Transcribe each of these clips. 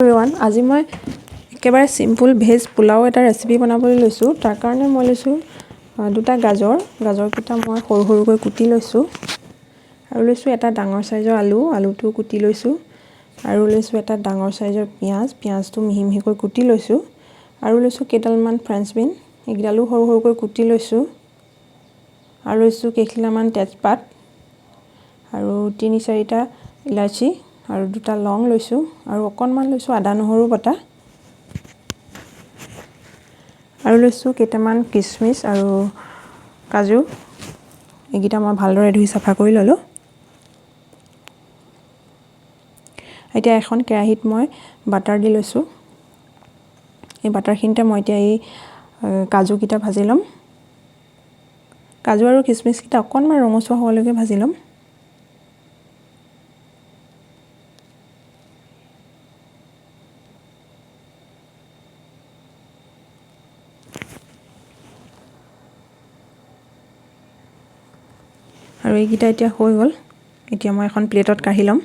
everyone আজি মই একেবাৰে সিম্পল ভেজ পোলাও এটা ৰেচিপি বনাবলৈ লৈছো তাৰ কাৰণে মই লৈছো দুটা গাজৰকিটা মই সৰু সৰুকৈ কুটি লৈছো আৰু লৈছো এটা ডাঙৰ সাইজৰ আলুটো কুটি লৈছো আৰু লৈছো এটা ডাঙৰ সাইজৰ পিয়াজটো মিহি মিহিকৈ কুটি লৈছো আৰু লৈছো কেইডালমান ফ্ৰেঞ্চ বিন এগিডালো সৰু সৰুকৈ কুটি লৈছো আৰু লৈছো কেইখিলামান তেজপাত আৰু 3-4টা ইলাচি আৰু দুটা লং লৈছো আৰু অকনমান লৈছো আদা নহৰু বটা আৰু লৈছো কেইটামান কিশমিশ আৰু কাজু এগিটা মই ভালদৰে ধুই সাফা কৰি ললো এতিয়া এখন কেৰাহীত মই বাটাৰ দি লৈছো এই বাটাৰখিনতে মই এতিয়া এই কাজু কিটা ভাজি লম কাজু আৰু কিশমিশ কিটা অকনমান ৰঙচুৱা হোৱালৈকে ভাজি লম আৰু এইগিটা এতিয়া হৈ গল এতিয়া মই এখন প্লেটত কাঢ়ি লম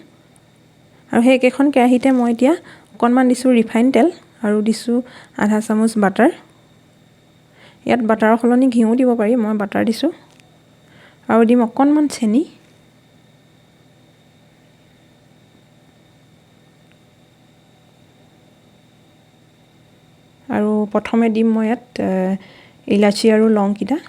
আৰু সেই একেখন কেৰাহীতে মই এতিয়া অকনমান দিছো ৰিফাইন তেল আৰু দিছো আধা চামুচ বাটাৰ ইয়াত বাটাৰৰ খলনি ঘিউ দিব পাৰি মই বাটাৰ দিছো আৰু দিম অকনমান চেনি আৰু প্ৰথমে দিম মই ইয়াত ইলাচি আৰু লং কিটা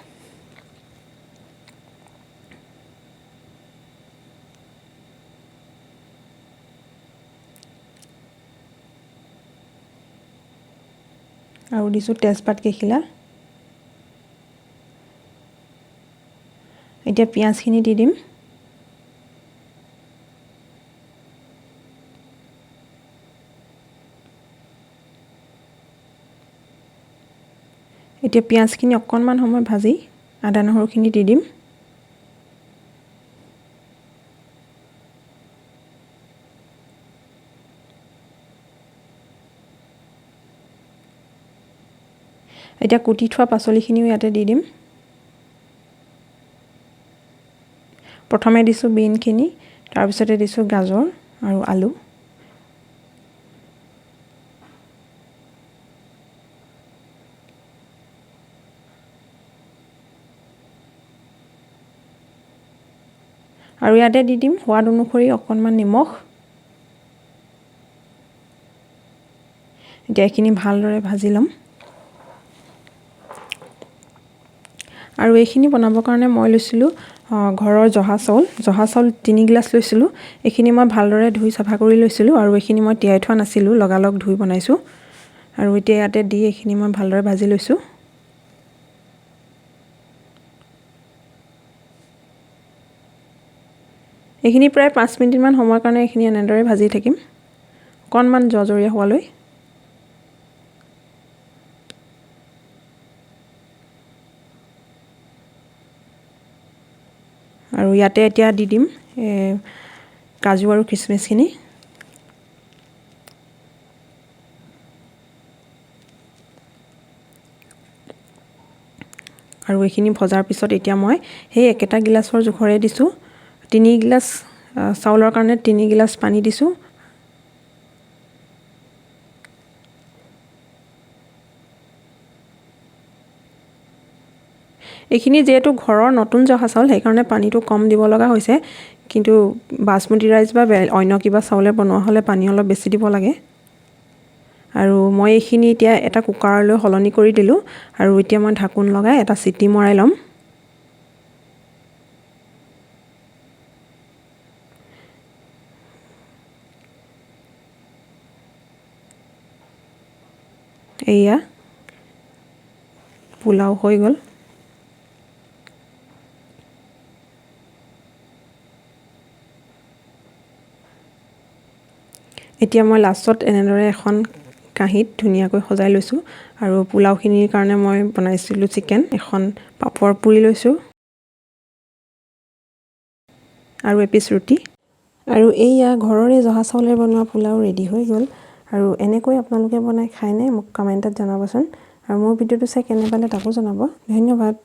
আৰু দিছো তেজপাত কেখিলা এতিয়া পিয়াজখিনি দি দিম এতিয়া পিয়াজখিনি অকনমান সময় ভাজি আদা নহৰুখিনি দি দিম এতিয়া কুটি থোৱা পাচলিখিনিও ইয়াতে দি দিম প্ৰথমে দিছো বিনখিনি তাৰ পিছতে দিছো গাজৰ আৰু আলু আৰু ইয়াতে দি দিম সোৱাদ অনুসৰি অকনমান নিমখ এতিয়া এইখিনি ভালদৰে ভাজি লম আৰু এইখিনি বনাবৰ কাৰণে মই লৈছিলো ঘৰৰ জহা চাউল 3 গিলাস লৈছিলো এইখিনি মই ভালদৰে ধুই সাফা কৰি লৈছিলো আৰু এইখিনি মই তিয়াই থোৱা নাছিলো লগালগ ধুই বনাইছো আৰু এতিয়া ইয়াতে দি এইখিনি মই ভালদৰে ভাজি লৈছো এইখিনি প্ৰায় 5 মিনিট মান সময়ৰ কাৰণে এইখিনি এনেদৰে ভাজি থাকিম অকনমান জজৰীয়া হোৱালৈ আৰু ইয়াতে এতিয়া দি দিম কাজু আৰু কিশমিশখিনি আৰু এইখিনি ভজাৰ পিছত এতিয়া মই সেই একেটা গিলাসৰ জোখৰে দিছো 3 গিলাস চাউলৰ কাৰণে 3 গিলাস পানী দিছো এইখিনি যেহেতু ঘৰৰ নতুন জহা চাউল সেই কাৰণে পানীটো কম দিব লগা হৈছে কিন্তু বাসমতি ৰাইচ বা অন্য কিবা চাউলে বনোৱা হলে পানী অলপ বেছি দিব লাগে আৰু মই এইখিনি এতিয়া এটা কুকাৰলৈ হলনি কৰি দিলো আৰু এতিয়া মই ঢাকন লগাই এটা সিটি মৰাই লম এয়া পোলাও হৈ গল এতিয়া মই লাষ্টত এনেদৰে এখন কাঁহীত ধুনিয়াকৈ সজাই লৈছো আৰু পোলাওখিনিৰ কাৰণে মই বনাইছিলো চিকেন এখন পাপৰ পুৰি লৈছো আৰু এপিস ৰুটি আৰু এইয়া ঘৰৰে জহা চাউলে বনোৱা পোলাও ৰেডি হৈ গল আৰু এনেকৈ আপোনালোকে বনাই খায়নে মোক কমেন্টত জনাবচোন আৰু মোৰ ভিডিওটো চাই কেনে পালে তাকো জনাব ধন্যবাদ